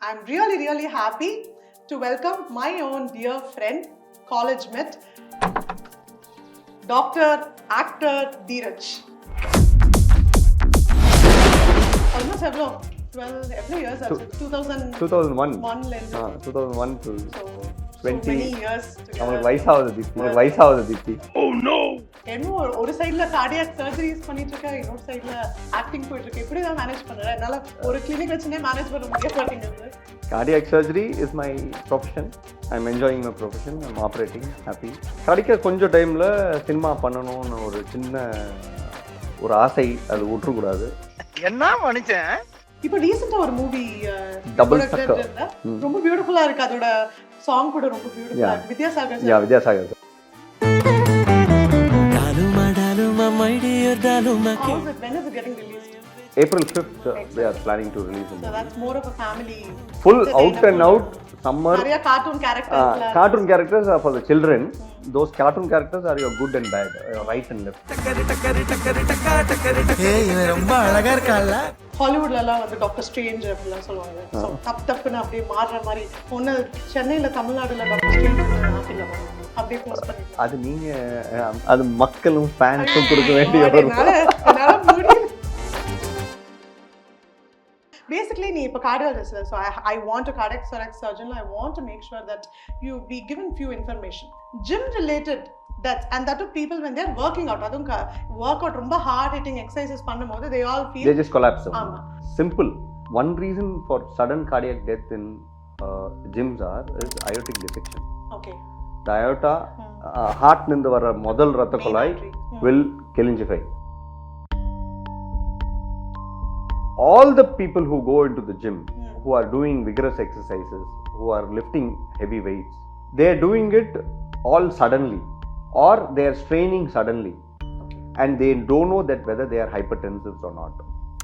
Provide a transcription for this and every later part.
I'm really happy to welcome my own dear friend, college mate, Dr. Actor Dheeraj. Almost every years, 2001. 2001 to So many years together. வயசாவது Deepti. என்னமோ ஒரு சைடுல cardiac surgeries பண்ணிட்டு இருக்க, இன்னொரு சைடுல acting போயிட்டு இருக்கு. எப்படி தான் மேனேஜ் பண்ற? என்னால ஒரு கிளினிக் வச்சுனே மேனேஜ் பண்ண முடிய மாட்டேங்குது. Cardiac surgery is my profession. I'm enjoying my profession. I'm operating happy. கிடைக்க கொஞ்சம் டைம்ல சினிமா பண்ணணும்னு ஒரு சின்ன ஒரு ஆசை, அது விட்டுறக்கூடாது. என்ன மனுஷன் இப்போ ரீசெண்டா ஒரு மூவி Double Tuckerr. ரொம்ப பியூட்டிஃபுல்லா இருக்கு. அதோட சாங் கூட ரொம்ப பியூட்டிஃபுல்லா இருக்கு. Vidyasagar Yeah, Vidyasagar sir. When is it getting released? April 5th they are planning to release it. So that's more of a family. Full out and out summer. நிறைய cartoon கேரக்டர்ஸ்ல. Cartoon characters are for the children. Those cartoon characters are your good and bad, right and left. ஏய் இவன் ரொம்ப அழகா இருக்கான்ல. ஹாலிவுட்ல எல்லாம் வந்து doctor strange அப்படிலாம் சொல்லுவாங்க. ஸோ தப்புன்னு அப்படியே மாறுற மாதிரி ஒன்று சென்னையில தமிழ்நாடுல டாக்டர் ஸ்ட்ரேஞ்ச் அப்படியே போஸ்ட் பண்ணிருக்காங்க. அது நீங்க அது மக்களும் ஃபேன்ஸும் கொடுக்க வேண்டிய ஒரு Basically, நீ இப்போ cardiologist, so I want a cardiothoracic surgeon. I want to make sure that you be given few information. Gym related deaths, and that to people when they are working out. அதுவும் workout ரொம்ப hard hitting exercises பண்ணும்போது they all feel they just collapse. ஆமா. Simple. One reason for sudden cardiac death in gyms is aortic dissection. Okay. The aorta heart நிந்து வர முதல் ரத்த குழாய் will calcify. All the people who go into the gym, who are doing vigorous exercises, who are lifting heavy weights, they are doing it all suddenly, or they are straining suddenly, and they don't know that whether they are hypertensive or not.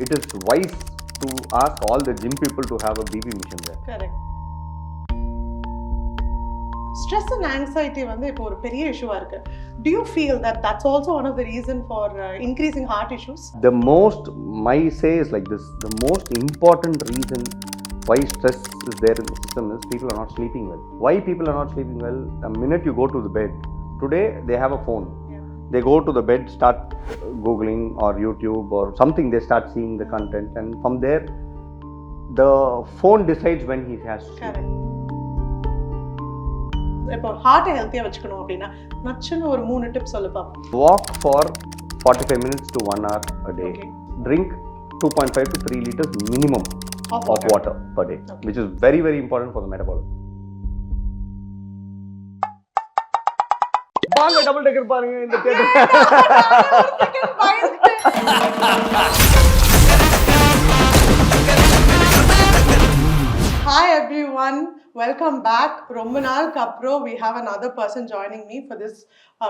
It is wise to ask all the gym people to have a BP mission there. Correct. Stress and anxiety வந்து இப்போ ஒரு பெரிய இஷ்யூவா இருக்கு. Do you feel that that's also one of the reason for increasing heart issues? The most, my say is like this, the most important reason why stress is there in the system is people are not sleeping well. Why people are not sleeping well? The minute you go to the bed, today they have a phone. They go to the bed, start Googling or YouTube or something, they start seeing the content, and from there the phone decides when he has to sleep. Correct. இப்போ ஹார்ட்டை ஹெல்த்தியாக வச்சுக்கணும் அப்படின்னா நச்சுன்னு ஒரு 3 tips சொல்லு பாப்போம். Walk for 45 minutes to 1 hour a day. Okay. Drink 2.5 to 3 liters minimum of water per day, which is very important for the metabolism. வாங்க டபுள் டெக்கர் பாருங்க இந்த theatre. Hi everyone, welcome back. ரொம்ப நாளுக்கு அப்புறம் we have another person joining me for this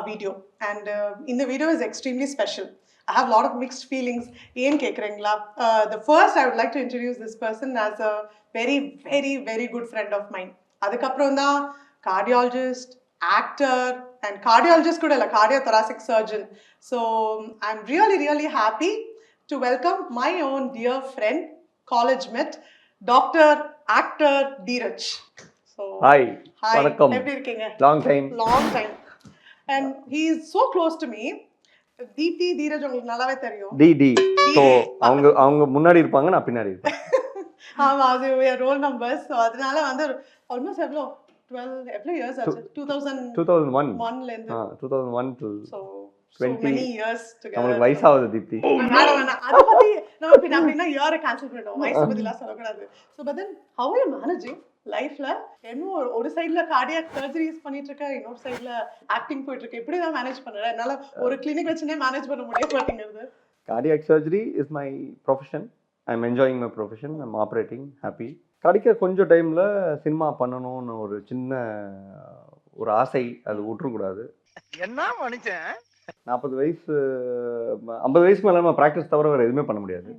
video, and in the video is extremely special. I have a lot of mixed feelings. ஏன் கேக்குறீங்களா? The first I would like to introduce this person as a very good friend of mine. அதுக்கப்புறம் தான் cardiologist, actor, and cardiologist கூட இல்ல, cardiothoracic surgeon. So I'm really happy to welcome my own dear friend, college mate, Dr. Actor Dheeraj. So Hi. வணக்கம். எப்படி இருக்கீங்க? Long time. And he is so close to me. Deepthi, Dheeraj உங்களுக்கு நல்லாவே தெரியும். D so அவங்க முன்னாடி இருப்பாங்க, நான் பின்னாடி இருப்பேன். ஆமா, அது ரோல் நம்பர்ஸ். சோ அதனால வந்து ஆல்மோஸ்ட் எவ்வளோ 12 years ஆச்சு. 2001 ல இருந்து 2001 to so many years together. நமக்கு வயசாவது தீப்தி. அத பத்தி நம்ம பின்ன அப்படினா இயர் கேன்சல் பண்ணிட்டோம். வயசு பத்திலாம் சொல்லக்கூடாது. So but then how are you managing லைஃப்ல? என்னமோ ஒரு சைடுல கார்டியாக் சர்ஜரிஸ் பண்ணிட்டு இருக்க, இன்னொரு சைடுல ஆக்டிங் போயிட்டு இருக்கு. எப்படி தான் மேனேஜ் பண்ற? என்னால ஒரு கிளினிக் வச்சுனே மேனேஜ் பண்ண முடிய மாட்டேங்குது. Cardiac surgery is my profession. I'm enjoying my profession. I'm operating happy. கிடைக்க கொஞ்சம் டைம்ல சினிமா பண்ணணும்னு ஒரு சின்ன ஒரு ஆசை, அது விட்டுறக்கூடாது. என்ன மனுஷன் 40 வயசு 50 வயசுக்கு மேலே நம்ம ப்ராக்டிஸ் தவிர வேறு எதுவுமே பண்ண முடியாது.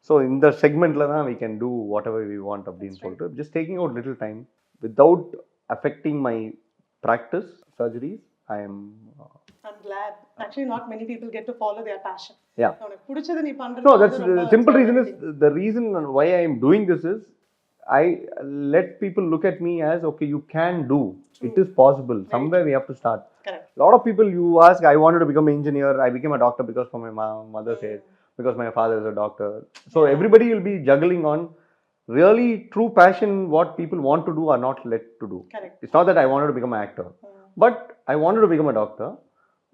ஸோ இந்த செக்மெண்ட்டில் தான் we can do whatever we want அப்படின்னு சொல்லிட்டு just taking out little time without affecting my practice surgeries. I'm glad. Actually, not many people get to follow their passion. Yeah. உனக்கு பிடிச்சது நீ பண்றது. No, that's the simple reason is the reason why I am doing this is I let people look at me as, okay, you can do. It is possible. Somewhere we have to start. Correct. A lot of people, you ask, I wanted to become an engineer. I became a doctor because my mother said, because my father is a doctor. So everybody will be juggling on really true passion. What people want to do are not let to do. Correct. It's not that I wanted to become an actor, but I wanted to become a doctor.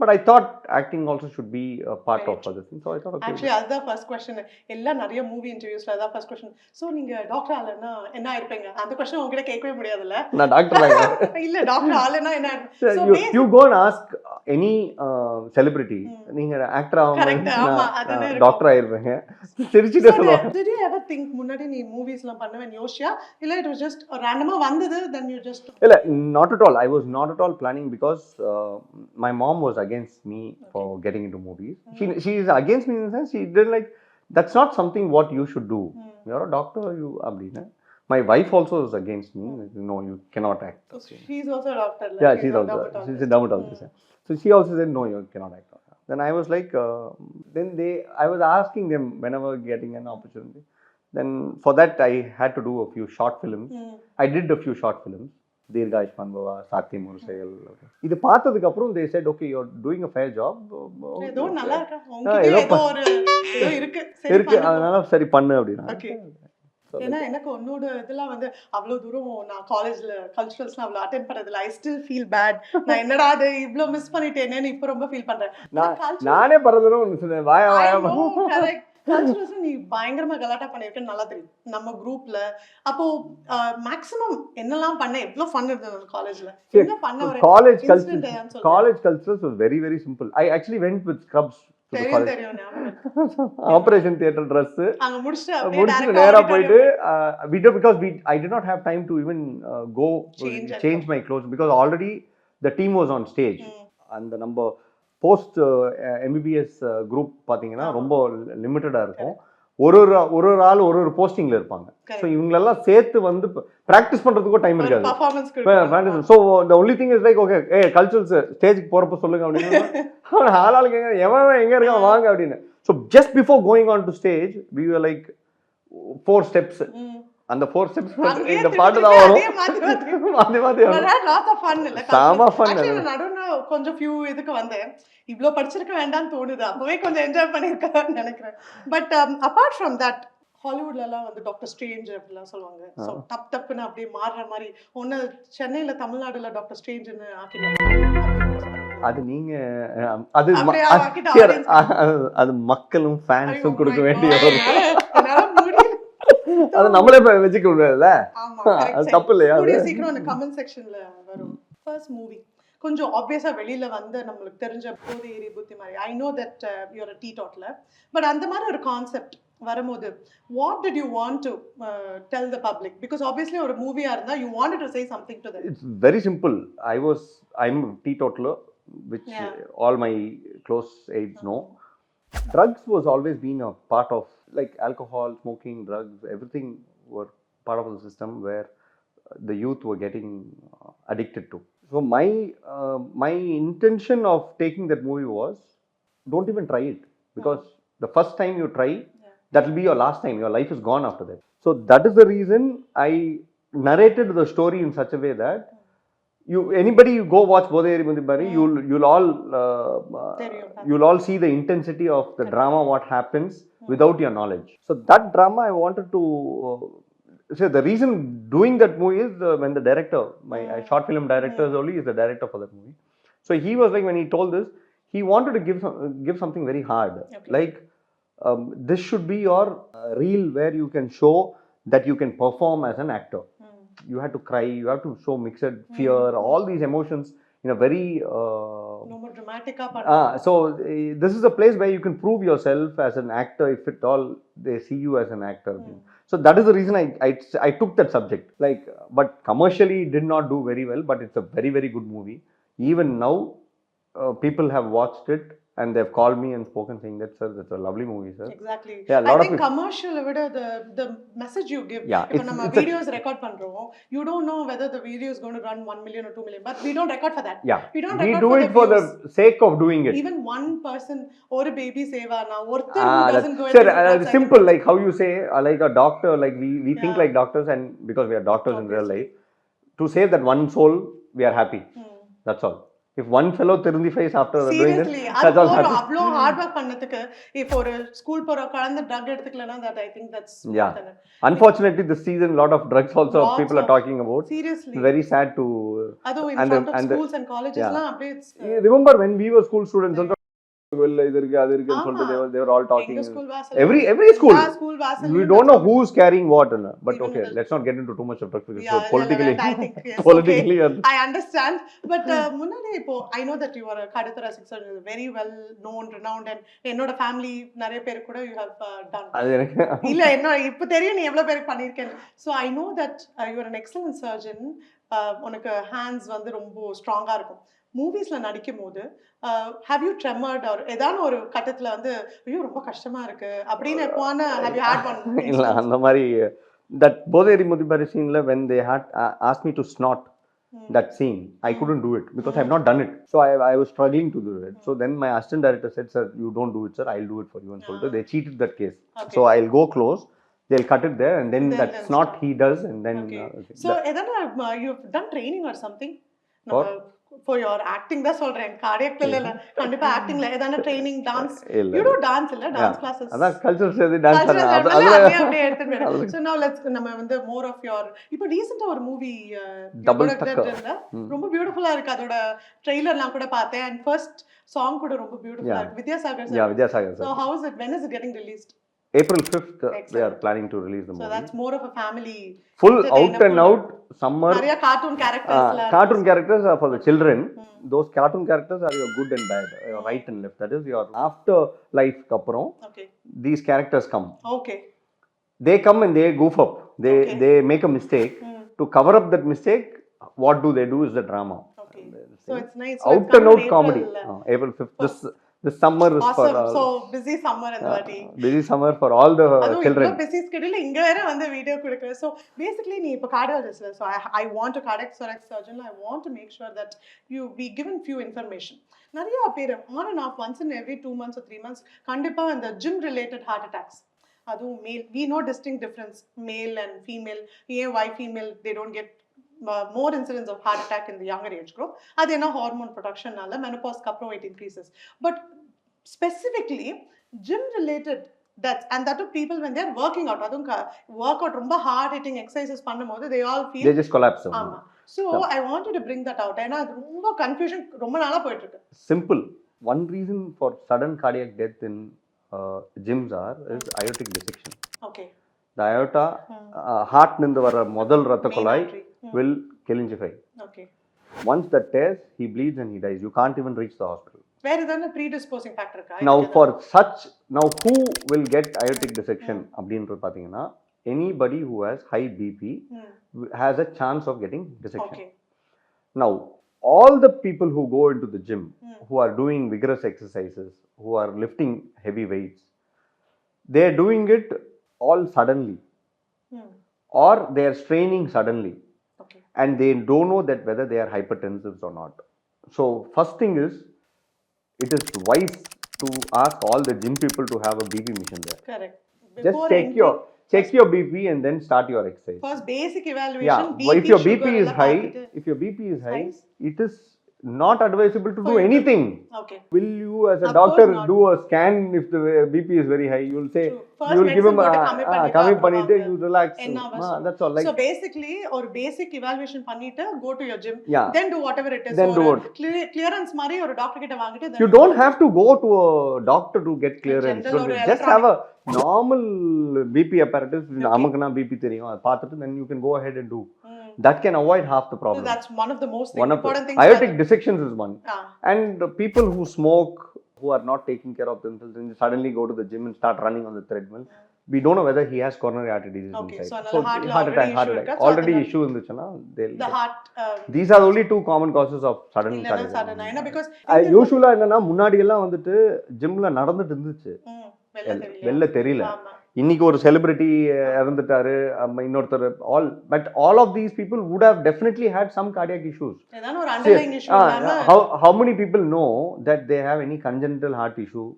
But I thought acting also should be a part of other things. So I thought, okay. Actually, அதுதான் first question. எல்லாம் நிறைய movie இன்டர்வியூஸ்ல அதான் first question. So நீங்க doctor ஆலனா என்ன ஆயிருப்பீங்க? அந்த question உங்ககிட்ட கேட்கவே முடியாதுல்ல. நான் டாக்டர் ஆயிடுவேன். இல்ல டாக்டர் ஆலனா என்ன? So you go and ask any celebrity, நீங்க ஆக்டர் ஆவணும் டாக்டர் ஆயிருவீங்க. சிரிச்சிட்டே சொல்லுவாங்க. Did you ever think முன்னாடி நீ மூவிஸ்லாம் பண்ணுவேன்னு யோசியா? இல்ல it was just randomly வந்தது then you just இல்ல, not at all. I was not at all planning because my mom was against me for getting into movies. She is against me in the sense she didn't like, that's not something what you should do. You're a doctor, you abdina. My wife also is against me. No, you cannot act. She's also a doctor. Like, yeah, she's a dermatologist. So she also said, no, you cannot act. Then I was like, I was asking them whenever getting an opportunity. Then for that I had to do a few short films. I did a few short films. Dheeraj Panbava, Satyam Ursayal. இது பார்த்ததுக்கு அப்புறம் they said, okay, you're doing a fair job. ஏதோ நல்லா இருக்கா, உங்களுக்கு ஏதோ இருக்கு, இருக்கு, அதனால சரி பண்ணு அப்படினா. ஓகே. ஏன்னா எனக்கு உன்னோட இதெல்லாம் வந்து அவ்வளோ தூரம் நான் காலேஜ்ல கல்ச்சுரல்ஸ்லாம் அவ்வளோ அட்டென்ட் பண்ணதில்ல. I still feel bad. நான் என்னடா அது இவ்வளோ மிஸ் பண்ணிட்டேனேன்னு இப்போ ரொம்ப ஃபீல் பண்றேன். நானே பரதரும் சொன்னேன், வாயா கரெக்ட். கல்ச்சுரல்ஸ் நீ பயங்கரமா கலாட்டா பண்ணிருக்கேன்னு நல்லா தெரியும் நம்ம குரூப்ல. அப்போ மேக்ஸிமம் என்னெல்லாம் பண்ண, எவ்வளவு ஃபன் இருந்தது காலேஜ்ல, என்ன பண்ண ஒரு college culturals was very very simple. I actually went with scrubs to the college. Operation theater dress அங்க முடிச்சிட்டு நேரா போயிட்டு because I did not have time to even go change my clothes because already the team was on stage. And the number post MBBS group பார்த்தீங்கன்னா ரொம்ப லிமிட்டடாக இருக்கும். ஒரு ஆள் ஒரு போஸ்டிங்கில் இருப்பாங்க. ஸோ இவங்களெல்லாம் சேர்த்து வந்து ப்ராக்டிஸ் பண்ணுறதுக்கும் டைம் இருக்காது. So the only thing is like, okay culturals ஸ்டேஜுக்கு போகிறப்ப சொல்லுங்க அப்படின்னு அவன் ஆளாளுக்கு எவன் எங்கே இருக்கான் வாங்க அப்படின்னு. So just before going on to stage we were like 4 steps. அந்த 4 steps இந்த பாட்டு தான் வரும். நடுவுல கொஞ்சம் ஃபியூ இதுக்கு வந்தேன். இவ்வளோ படிச்சிருக்க வேண்டாம்னு தோணுது. அப்பவே கொஞ்சம் என்ஜாய் பண்ணிருக்கேன்னு நினைக்கிறேன். பட் அப்பார்ட் ஃப்ரம் தட் ஹாலிவுட்ல எல்லாம் வந்து டாக்டர் ஸ்ட்ரேஞ்ச் அப்படிலாம் சொல்லுவாங்க. ஸோ தப்புன்னு அப்படியே மாறுற மாதிரி ஒன்னு சென்னையில தமிழ்நாடுல டாக்டர் ஸ்ட்ரேஞ்சுன்னு ஆக்கிடுவாங்க. அது நீங்க அது மக்களும் ஃபேன்ஸும் கொடுக்க வேண்டிய அது நம்மளே வச்சுக்க முடியாதுல்ல. அது தப்பு இல்லையா? சீக்கிரம் அந்த கமெண்ட் செக்ஷன்ல வரும். ஃபர்ஸ்ட் மூவி கொஞ்சம் ஆப்வியஸா வெளியில வந்து நம்மளுக்கு தெரிஞ்ச போதையேறி புத்தி மாதிரி. I know that you're a teetotaler, but அந்த மாதிரி ஒரு கான்செப்ட் வரும்போது what did you want to tell the public? Because obviously ஒரு மூவியா இருந்தா you wanted to say something to them. It's very simple. I'm a teetotaler, which all my close aides know. Drugs was always been a part of, like alcohol, smoking, drugs, everything were part of the system where the youth were getting addicted to. So my intention of taking that movie was, don't even try it, because the first time you try, that will be your last time. Your life is gone after that. So that is the reason I narrated the story in such a way that anybody you go watch Bodheri Mundibari, you'll all see the intensity of the drama, what happens without your knowledge. So that drama I wanted to say. The reason doing that movie is when the director, my short film director only is the director for that movie. So he was like, when he told this, he wanted to give something very hard. Like this should be your reel where you can show that you can perform as an actor. You have to cry, you have to show mixed fear, all these emotions in a very no more dramatic. So this is a place where you can prove yourself as an actor if at all they see you as an actor. So that is the reason I took that subject. Like, but commercially it did not do very well, but it's a very very good movie. Even now people have watched it and they've called me and spoken saying that, sir, that's a lovely movie, sir. Exactly. Yeah, a I lot of think people. commercial விட the message you give. Yeah, இப்போ it's நம்ம a videos record பண்றோம், you don't know whether the video is going to run 1 million or 2 million, but we don't record for that. yeah, We don't we record do for it the for the views. sake of doing it. Even one person ஒரு baby save ஆனா ஒருத்தர் who doesn't go Sir, into that simple, like how you say, like a doctor, like we think Yeah. like doctors, and because we are doctors in real Obviously. life, to save that one soul, we are happy. That's all. If one fellow திருந்திஃபைஸ் after doing this, Seriously, அது that's all போறோம் happy. அவ்வளோ hard work பண்ணதுக்கு இப்போ ஒரு school போற குழந்தை drug எடுத்துக்கலனா that I think that's Yeah. Unfortunately, this season, lot of drugs also Lots people are of- talking about. seriously Very sad to. அதுவும் in and front of and schools and colleges yeah. லாம் அப்படியே it's, You remember when we were school students, also, well, இது இருக்கு அது இருக்குன்னு ஆமா. சொல்லிட்டு they were all talking. எங்க ஸ்கூல் வாசல் Every school. ஸ்கூல் We வாசல் don't know who's carrying what, but Even okay, the- let's not get into too much of drugs because Yeah, politically, I think yes, politically, okay. I understand, but முன்னாடி இப்போ I know that you are a cardiothoracic surgeon, very well known, renowned, and என்னோட family நிறைய பேர் கூட you have done. அது எனக்கு இல்ல என்ன இப்போ தெரியும் நீ எவ்வளவு பேருக்கு பண்ணிருக்கேன்னு. So I know that you are an excellent surgeon. உனக்கு hands வந்து ரொம்ப ஸ்ட்ராங்கா இருக்கும். மூவிஸ்ல நடிக்கும் போது have you trembled or ஏதான ஒரு கட்டத்துல வந்து ஐயோ ரொம்ப கஷ்டமா இருக்கு அப்படின்னு எப்போனா have you had one இல்ல instance? அந்த மாதிரி that போதேரி முதிபாரி சீன்ல when they had asked me to snort that scene, I couldn't do it because I have not done it. So I was struggling to do it. So then my assistant director said, sir, you don't do it, sir, I'll do it for you. And so they cheated that case. Okay. So I'll go close, they'll cut it there, and then that then snort stop. he does, and then Okay. okay. So எதனா you've done training or something? For? For your acting தான் சொல்றேன், cardiac இல்ல கண்டிப்பா actingல எதனா training dance இல்ல. you do dance இல்ல dance classes அதான் culture சேர்த்து டான்ஸ் Cultural பண்ண level அது அப்படியே எடுத்துட்டு போயிடும். So now let's நம்ம வந்து more of your இப்போ ரீசெண்டா ஒரு மூவி Double Tuckerr. ரொம்ப பியூட்டிஃபுல்லா இருக்கு, அதோட ட்ரெய்லர்லாம் கூட பார்த்தேன், and first song கூட ரொம்ப பியூட்டிஃபுல்லா Yeah. இருக்கு, Vidyasagar Yeah, sir. Vidyasagar So sir. how is it, when is it getting released? April 5th we are Excellent. planning to release the So movie. that's more of a family Full out entertainer and full out summer. நிறைய cartoon characters Cartoon characters are for the children. Those cartoon characters are your good and bad, your right and left. That is your after life kaprom. Okay. These characters come. Okay. They come and they goof up. They make a mistake. To cover up that mistake, what do they do is the drama. Okay. So it's nice. So Out it's and coming out in comedy. April 5th. This summer is for awesome. So busy summer and வாட்டி busy summer for all the அதுவும் children. இவ்வளோ busy schedule இங்க வேற வந்து video கொடுக்குறேன். So basically நீ இப்போ cardiologist, so I want to cardiothoracic surgeon, I want to make sure that you be given few information. நிறைய பேர் on and off once in every 2 months or 3 months கண்டிப்பா இந்த ஜிம் ரிலேட்டட் ஹார்ட் அட்டாக்ஸ், அதுவும் மேல் we know distinct difference male and female. ஏன் why female they don't get more incidence of heart attack in the younger age group? அது என்ன hormone ப்ரொடக்ஷனால menopause அப்புறம் it increases. But specifically gym related deaths, and that to people when they are working out, அதுவும் workout ரொம்ப hard hitting exercises பண்ணும்போது they all feel They just collapse. ஆமா. So I wanted to bring that out. ஏன்னா அது ரொம்ப confusion ரொம்ப நாளா போயிட்டு இருக்கு. Simple. One reason for sudden cardiac death in gyms is aortic dissection. Okay. The aorta, heart nindu vara modal ratta kolai will calcify. Okay. Once that tears, he bleeds and he dies. You can't even reach the hospital. வேற ஏதாவது predisposing factor இருக்கா? Now who will get aortic dissection அப்படின்றது பார்த்தீங்கன்னா anybody who has high BP has a chance of getting dissection. Okay. Now all the people who go into the gym, who are doing vigorous exercises, who are lifting heavy weights, they are doing it all suddenly, or they are straining suddenly, Okay. and they don't know that whether they are hypertensive or not. So first thing is, it is wise to ask all the gym people to have a BP mission there. Correct. Just check your BP and then start your exercise. First basic evaluation. Yeah, if your BP sugar is எல்லாம் high, பார்த்துட்டு. if your BP is high, Nice. it is not advisable to For do you to- anything. Okay. Will you as a Of doctor course not. do a scan if the BP is very high? You will say, True. First you will give him medicine போட்டு கம்மி பண்ணிட்டு கம்மி அப்புறம் பண்ணிட்டு வாங்க. you relax. என்ன அவசியம்? That's all. Like, So basically ஒரு basic evaluation பண்ணிட்டு go to your gym, Yeah. then do whatever it is. Then do what? Clearance மாதிரி ஒரு டாக்டர் கிட்ட வாங்கிட்டு then you don't have to go to a doctor to get clearance. general Don't or you? Just have a normal BP apparatus. நமக்குனா BP தெரியும், அதை பார்த்துட்டு then you can go ahead and do. That can avoid half the So problem. that's one of the most One of important the things. aortic dissections is one. Ah. And the people who smoke, who are not taking care of themselves, and suddenly go to the gym and start running on the treadmill, we don't know whether he has coronary artery disease Okay, inside. so heart already heart issue attack. irukka, so Already adala- issue irunduchana, the heart these are the only two common causes of sudden illana cardiac sudden arrest. because யூஸ்வலாக என்னன்னா முன்னாடி எல்லாம் வந்துட்டு ஜிம்ல நடந்துட்டு இருந்துச்சு, வெல்ல தெரியல. வெளில தெரியல. ஆமா. இன்னைக்கு ஒரு செலிபிரிட்டி இறந்துட்டாரு, இன்னொருத்தர், all but all of these people would have definitely had some cardiac issues. ஏதான ஒரு அண்டர்லைங் இஷ்யூ இல்லாம how many people know that they have any congenital heart issue?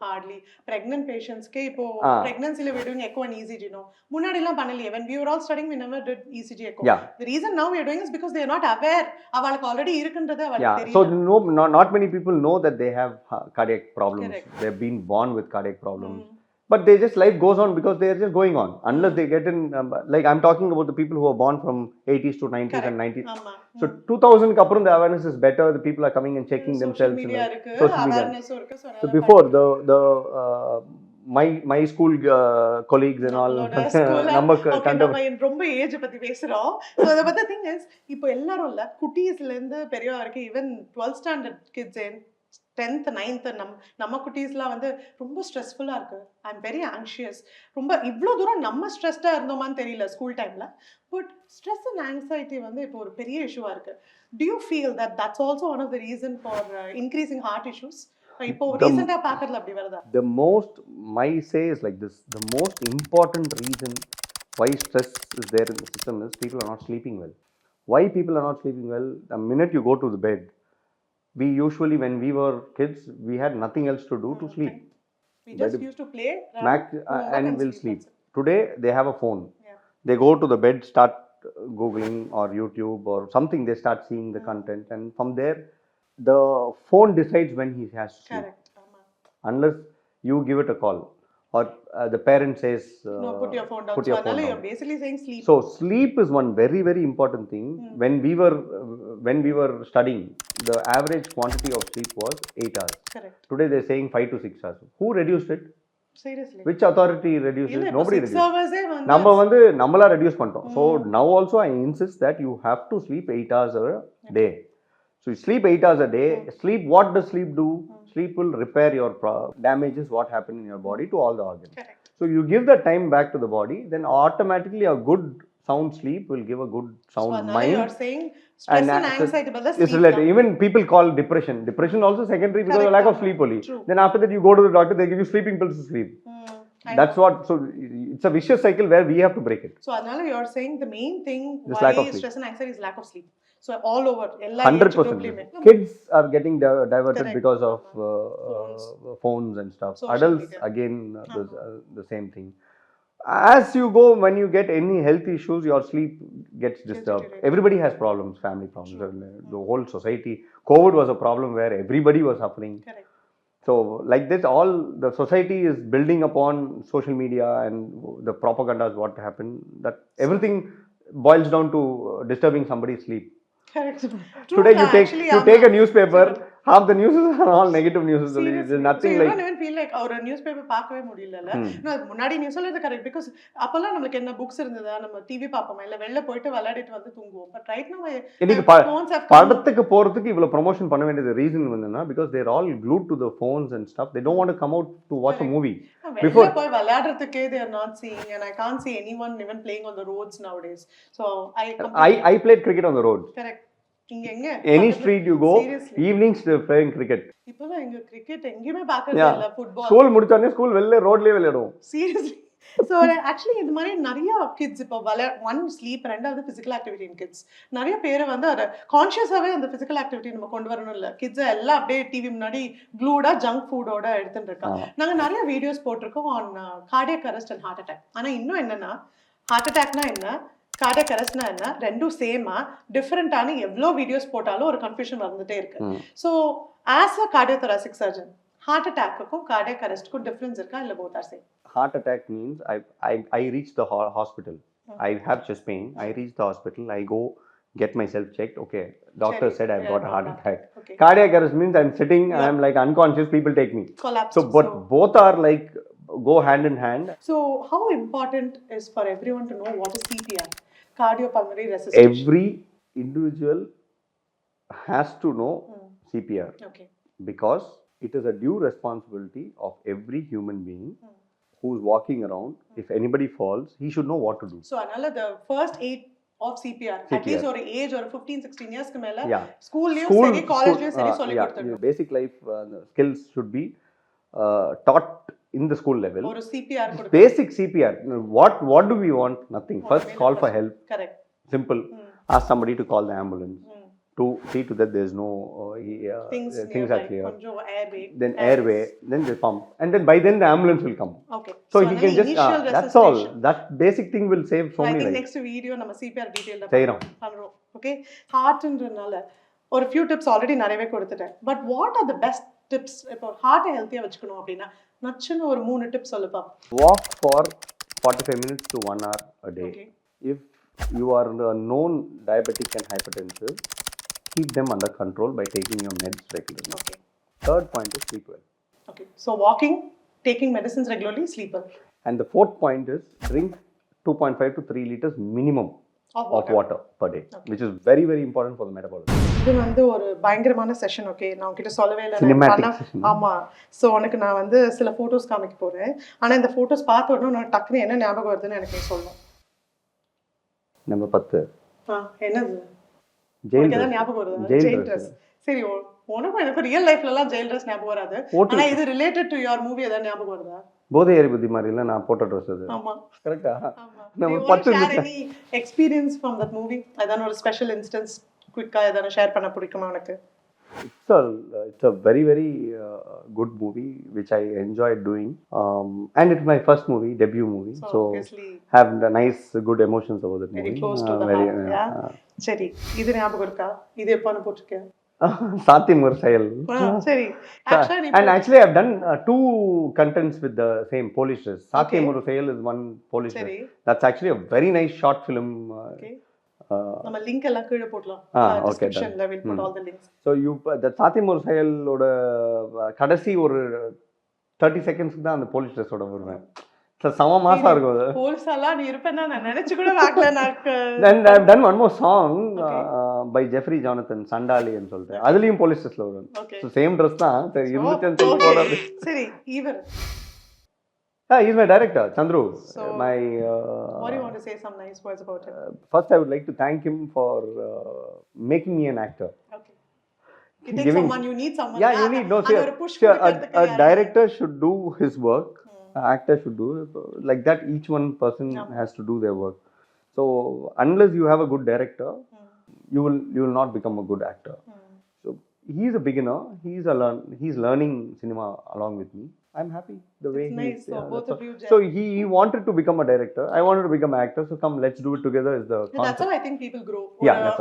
Hardly. Pregnant patients ke ipo pregnancy la we are doing echo and ECG now. Munadi la panaliye. When we were all studying, we never did ECG echo. Yeah. The reason now we are doing is because they are not aware. Avalukku already irukundrathu avalukku Yeah. theriyala. So no, not many people know that they have cardiac problems. Correct. They have been born with cardiac problems. But they just, life goes on because they are just going on. Unless they get in, like I'm talking about the people who are born from 80s to 90s. Correct. And 90s. Amma. So 2000 ku appuram the awareness is better. The people are coming and checking Social themselves. media irukku, Social media. awareness irukku. So before the my school colleagues and all, நம்ம ரொம்ப age பத்தி பேசுறோம். So the thing is, இப்போ எல்லாரும் இல்ல குட்டீஸ்ல இருந்து பெரியவா வரைக்கும் even 12th standard kids 10th 9th நம்ம குட்டீஸ்லாம் வந்து ரொம்ப ஸ்ட்ரெஸ்ஃபுல்லா இருக்கு. I am very anxious. ரொம்ப இவ்வளோ தூரம் நம்ம ஸ்ட்ரெஸ்டா இருந்தோமான்னு தெரியல ஸ்கூல் டைம்ல. பட் ஸ்ட்ரெஸ் அண்ட் ஆங்ஸைட்டி வந்து இப்போ ஒரு பெரிய இஷ்யூவா இருக்கு. Do you feel that that's also one of the reason for increasing heart issues? இப்போ ரீசெண்டா பார்க்கறதுல அப்படி வருதா? The most, my say is like this, the most important reason why stress is there in the system is people are not sleeping well. Why people are not sleeping well? The minute you go to the bed, we usually, when we were kids, we had nothing else to do to sleep. We just used to play and will sleep. Today they have a phone. Yeah. They go to the bed, start Googling or YouTube or something, they start seeing the content, and from there the phone decides when he has to sleep. Correct. Unless you give it a call or the parent says no, put your phone down. Put your phone down. You're basically saying sleep. So sleep is one very, very important thing. When we were studying, the average quantity of sleep was 8 hours. Correct. Today they're saying 5 to 6 hours. Who reduced it? Seriously. Which authority reduced it? Nobody reduced. 6 hours நம்மளா reduce பண்ணிட்டோம். So now also I insist that you have to sleep 8 hours a day. So you sleep 8 hours a day. Sleep, what does sleep do? Sleep will repair your damages what happened in your body to all the organs. Correct. So you give the time back to the body, then automatically a good sound sleep will give a good sound mind. You are saying stress and anxiety, but that's is related. Even people call depression also secondary because of lack of sleep only. True. Then after that you go to the doctor, they give you sleeping pills to sleep. That's what, so it's a vicious cycle where we have to break it. So Anala, you are saying the main thing this why stress and anxiety is lack of sleep. So all over 100%. Kids are getting diverted Correct. because of phones and stuff. Social Adults media. again the same thing. As you go, when you get any health issues, your sleep gets disturbed. Everybody has problems, family problems. The whole society, COVID was a problem where everybody was suffering. Correct. So like this, all the society is building upon social media and the propagandas what happened, that everything boils down to disturbing somebody's sleep. Correct. Today you take a newspaper, half the news are all negative news. There's nothing so you like. don't even feel like ஒரு newspaper பார்க்கவே முடியலல. நான் முன்னாடி நீ சொல்றது correct because அப்பலாம் நமக்கு என்ன books இருந்ததா, நம்ம டிவி பாப்போமா, இல்ல வெளில போயிட்டு விளையாடிட்டு வந்து தூங்குவோம். But right now இன்னைக்கு படத்துக்கு போறதுக்கு இவ்வளவு ப்ரமோஷன் பண்ண வேண்டியது ரீசன் என்னன்னா, because they are all glued to the phones and stuff. They don't want to come out to watch a movie. Before போய் விளையாடுறதுக்கே they are not seeing, and I can't see anyone even playing on the roads nowadays. So I played cricket on the road. Correct. இங்க எங்க any street you go, evenings they are playing cricket. இப்போலாம் எங்க cricket எங்கயுமே பார்க்கறது இல்ல. Football school முடிச்சோனே school வெளில ரோட்லயே விளையாடுவோம். சீரியஸ்லி. So actually இந்த மாதிரி நிறைய கிட்ஸ் இப்போ ஒன் ஸ்லீப், ரெண்டாவது பிசிக்கல் ஆக்டிவிட்டி இன் கிட்ஸ். நிறைய பேர் வந்து அத கான்ஷியஸாவே அந்த பிசிக்கல் ஆக்டிவிட்டி நம்ம கொண்டு வரணும் இல்ல. கிட்ஸ் எல்லாம் அப்படியே டிவி முன்னாடி க்ளூடா ஜங்க் ஃபுட்டோட எடுத்துட்டு இருக்காங்க. நாங்க நிறைய வீடியோஸ் போட்டிருக்கோம் on cardiac arrest and heart attack. ஆனா இன்னும் என்னன்னா, ஹார்ட் அட்டாக்னா என்ன, கார்டியாக் அரெஸ்ட்னா என்ன, ரெண்டும் சேமா டிஃபரெண்டான எவ்வளோ வீடியோஸ் போட்டாலும் ஒரு கன்ஃபியூஷன் வந்துட்டே இருக்கு. So as a cardiothoracic surgeon, heart அட்டாக்குக்கும் கார்டியாக் அரெஸ்ட்டுக்கும் டிஃபரன்ஸ் இருக்கா இல்லை both are same? Heart attack means I reach the hospital. I have chest pain. I reach the hospital. I go get myself checked. Okay, doctor said I've got a heart attack. Okay. Cardiac arrest means I'm sitting, I'm like unconscious. People take me. Collapsed. So, but both are like go hand in hand. So, how important is for everyone to know what is CPR, cardiopulmonary resuscitation? Every individual has to know CPR. Okay. Because it is a due responsibility of every human being who's walking around, if anybody falls, he should know what to do. So another the first aid of CPR, at least ஒரு age ஒரு 15-16 yearsக்கு மேல ஸ்கூல்லயும் சரி காலேஜ்லயும் சரி சொல்லி கொடுத்துடணும். Basic life skills should be taught in the school level. ஒரு CPR basic CPR. What do we want? Nothing. First call for help. Correct. Simple. Ask somebody to call the ambulance. To see to that there is no things are clear. Then airway, then the pump, and then by then the ambulance will come. Okay. So he can just that's all. That basic thing will save so many lives. I think next video நம்ம CPR detail பண்றோம். Okay. Heart ன்றனால ஒரு few tips already நிறையவே கொடுத்துட்டேன். But what are the best tips இப்போ heart healthy வச்சுக்கணும் அப்படினா நச்சுன்னு ஒரு 3 tips சொல்லுப்பா. Walk for 45 minutes to 1 hour a day. Okay. If you are a known diabetic and hypertensive, keep them under control by taking your meds regularly. Okay. Third point is sleep well. Okay. So walking, taking medicines regularly, sleep well. And the fourth point is drink 2.5 to 3 liters minimum of water per day, which is very very important for the metabolism. இது வந்து ஒரு பயங்கரமான session. Okay, நான் உன்கிட்ட சொல்லவே இல்லை. ஆமா, so உனக்கு நான் வந்து சில ஃபோட்டோஸ் காமிக்க போறேன். ஆனால் இந்த ஃபோட்டோஸ் பார்த்த உடனே உனக்கு டக்குன்னு என்ன ஞாபகம் வருதுன்னு எனக்கு சொல்லணும். நம்பர் 10. என்னது? ஞாபகம் வருது ஜெயில் ட்ரெஸ். சரி, உனக்கும் எனக்கு ரியல் லைஃப்ல எல்லாம் ஜெயில் ட்ரெஸ் ஞாபகம் வராது. ஆனா இது ரிலேட்டட் டு யுவர் மூவி ஏதாவது ஞாபகம் வருதா? போதை எரிபுத்தி மாதிரி இல்ல நான் போட்ட ட்ரெஸ் அது. ஆமா, கரெக்ட்டா? நம்ம 10 எக்ஸ்பீரியன்ஸ் ஃப்ரம் தட் மூவி. அதான் ஒரு ஸ்பெஷல் இன்ஸ்டன்ஸ் குயிக்கா ஏதாவது ஷேர் பண்ண பிடிக்குமா உனக்கு? It's a very very good movie which I enjoyed doing, and it's my first movie, debut movie, so have the nice good emotions over that movie. Very close to the heart. Yeah. சரி, இது ஞாபகம் இருக்கா? இது எப்போ போட்டுருக்கேன்? சாத்தியம் செயல். சரி, actually I've done 2 contents with the same Polish dress. Satyam செயல் is one Polish dress. That's actually a very nice short film. Okay. நம்ம லிங்க் எல்லாம் கீழ போடலாம். டிஸ்கிரிப்ஷன்ல will put all the links. So that சாத்தியம் செயலோட கடைசி ஒரு 30 செகண்ட்ஸ்க்கு தான் அந்த போலீஸ் ட்ரெஸ்ஸோட வருவேன். சம மாசா இருக்கும் அது. போலீஸால நீ இருப்பேன்னா நான் நினைச்சு கூட பார்க்கல. Then I've done one more song by Jeffrey Jonathan, சண்டாலி ன்னு சொல்லிட்டு. அதுலயும் போலீஸ் ட்ரெஸ்ல வரும். So same dress தான். சரி, இருந்துச்சு போறது. சரி, இவர் he's my director, Chandru. So, what do you want to say some nice words about him? First, I would like to thank him for making me an actor. Okay. You take someone, you need someone. Yeah, you need. No, a director should do his work. An actor should do like that. Each one person has to do their work. So, unless you have a good director, you will not become a good actor. So, he's a beginner. He's learning cinema along with me. I'm happy the way it's nice. So both of you. So he wanted to become a director. I wanted to become an actor. So come, let's do it together. Is the concept. That's how I think people grow.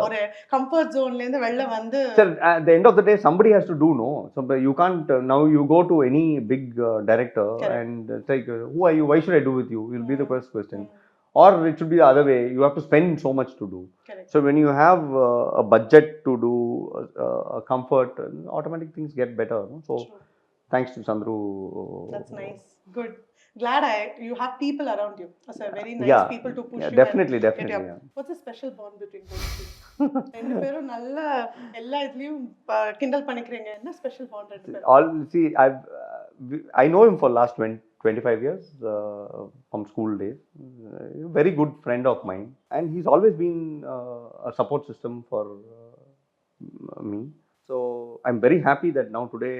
Or a comfort zone la indha vella vandu. Sir, at the end of the day, somebody has to do. No, so you can't. Now you go to any big director. Correct. And it's like, who are you? Why should I do with you? Will be the first question. Or it should be the other way. You have to spend so much to do. Correct. So when you have a budget to do, a comfort, automatic things get better. No? So. True. Thanks to Chandru. That's nice. Good. Glad you have people around you. As a very nice people to push you. Definitely. Yeah. What's the special bond between both of you? ரெண்டு பேரும் நல்ல எல்லா இதுலயும் கிண்டல் பண்ணிக்கிறீங்க. என்ன special bond ரெண்டு பேரும்? All see, I know him for last 25 years from school days. Very good friend of mine, and he's always been a support system for me. So I'm very happy that now today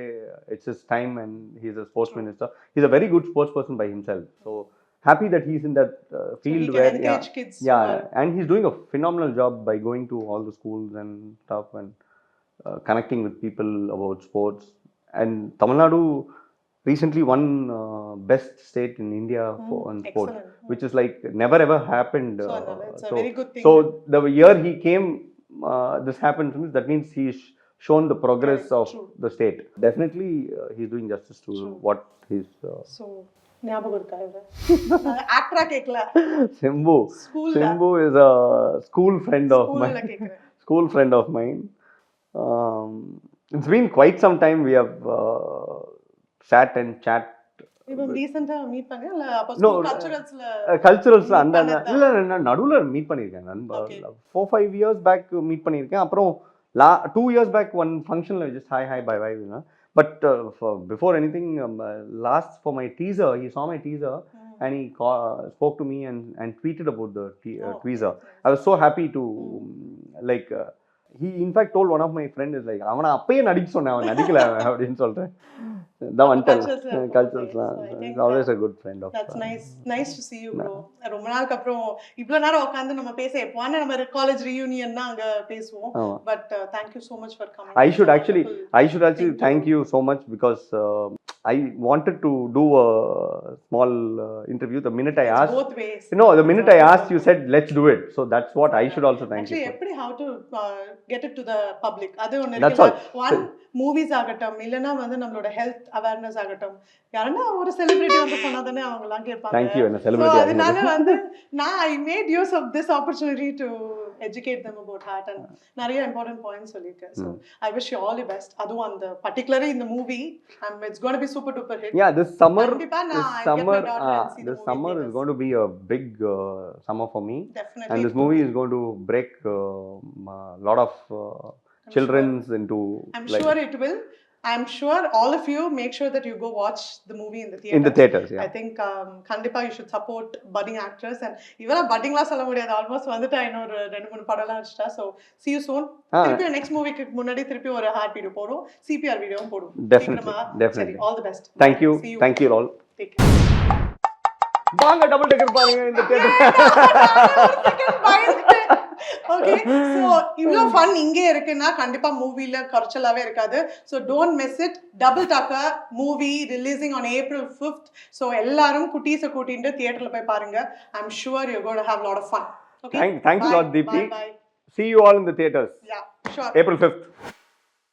it's his time and he's a sports minister. He's a very good sports person by himself. So happy that he's in that field so he where can encourage kids. Yeah, and he's doing a phenomenal job by going to all the schools and stuff and connecting with people about sports. And Tamil Nadu recently won best state in India for sports, which is like never ever happened. So it's a very good thing. So the year he came, this happened. That means he's shown the progress of the state. Definitely he's doing justice to what he's so ஞாபகம் இருக்கா இவர ஆக்டரா கேக்கல Simbu is a school friend of mine. It's been quite some time we have sat இப்போ ரீசன்ட்டா meet பண்ணி இல்ல அப்ப school கல்ச்சுரல்ஸ்ல அந்த இல்ல நடுவுல மீட் பண்ணிருக்கேன் நண்பர் 4-5 years back மீட் பண்ணிருக்கேன். அப்புறம் 2 years back one function just hi bye you know, But before anything, last for my teaser, he saw my teaser and he spoke to me and tweeted about the teaser. I was so happy to like. He in fact told one of my friend is like, அவனை அப்பயே நடிக்க சொன்னேன், அவன் நடிக்கல அப்படின்னு சொல்றேன். The one cultures is always a good friend of. That's nice to see you, bro. ரொம்ப நாளுக்கு அப்புறம் இவ்ளோ நேரம் உட்கார்ந்து நம்ம பேச எப்பவான நம்ம காலேஜ் ரியூனியன்னா அங்க பேசுவோம். But thank you so much for coming. I should actually thank you so much because I wanted to do a small interview. The minute I asked, both ways. The minute I asked, you said let's do it. So that's what I should also thank you for. How to get it to the public. That's all. One movies ஆகட்டும் இல்லனா வந்து நம்மளோட health awareness ஆகட்டும், யாரனா ஒரு celebrity வந்து சொன்னாதானே அவங்கலாம் கேட்பாங்க. Thank you. என்ன செலிபிரிட்டி அதனால வந்து I made use of this opportunity to educate them about heart and நிறைய important points சொல்லிருக்கேன். So I wish you all the best. அதுவும் அந்த particularly in the movie, it's going to be super duper hit. Yeah, this summer is going to be a big summer for me. Definitely. And this movie is going to break a lot of children's into. I'm sure it will. I'm sure all of you make sure that you go watch the movie in the theater. In the theaters, yeah. I think kandipa you should support budding actors and even budding la solla mudiyadhu, almost vandita இன்னொரு 2-3 படம்லாம் அடிச்சிட்டா. So see you soon. திருப்பி next movie க்கு முன்னாடி திருப்பி ஒரு heart video போடுவோம், CPR வீடியோவும் போடுவோம். Definitely. All the best. Thank you all. Take care. வாங்க டபுள் டெக்கர் பாருங்க இந்த தியேட்டர். Okay, so இவ்ளோ ஃபன் இங்கே இருக்குன்னா கண்டிப்பா மூவில குறைச்சலாவே இருக்காது. So don't miss it. Double Tuckerr movie releasing on April 5th. So எல்லாரும் குட்டீஸை கூட்டிட்டு தியேட்டர்ல போய் பாருங்க. I'm sure you're going to have a lot of fun. Okay. Thanks a lot, Deepthi. Bye. See you all in the theaters. Yeah, sure. April 5th.